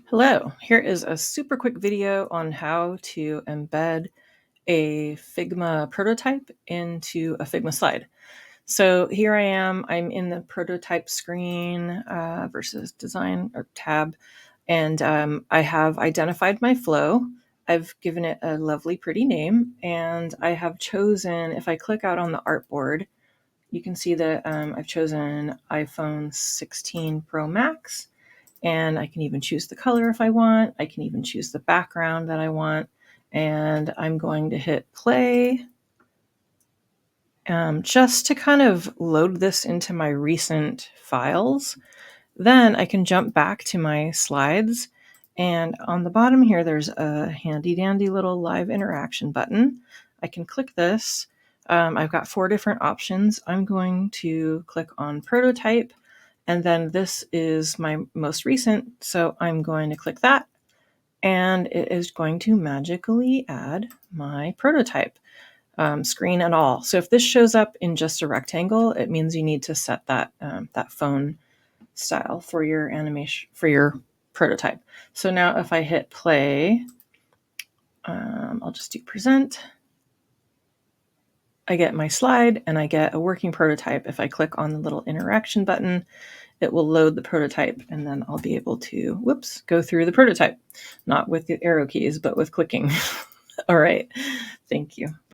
Hello, here is a super quick video on how to embed a Figma prototype into a Figma slide. So here I am, I'm in the prototype screen versus design or tab, and I have identified my flow. I've given it a lovely, pretty name, and I have chosen, if I click out on the artboard, you can see that I've chosen iPhone 16 Pro Max. And I can even choose the color if I want. I can even choose the background that I want. And I'm going to hit play just to kind of load this into my recent files. Then I can jump back to my slides. And on the bottom here, there's a handy dandy little live interaction button. I can click this. I've got 4 different options. I'm going to click on prototype. And then this is my most recent, so I'm going to click that, and it is going to magically add my prototype, screen and all. So if this shows up in just a rectangle, it means you need to set that that phone style for your animation, for your prototype. So now if I hit play, I'll just do present. I get my slide and I get a working prototype. If I click on the little interaction button, it will load the prototype, and then I'll be able to, go through the prototype, not with the arrow keys, but with clicking. All right. Thank you.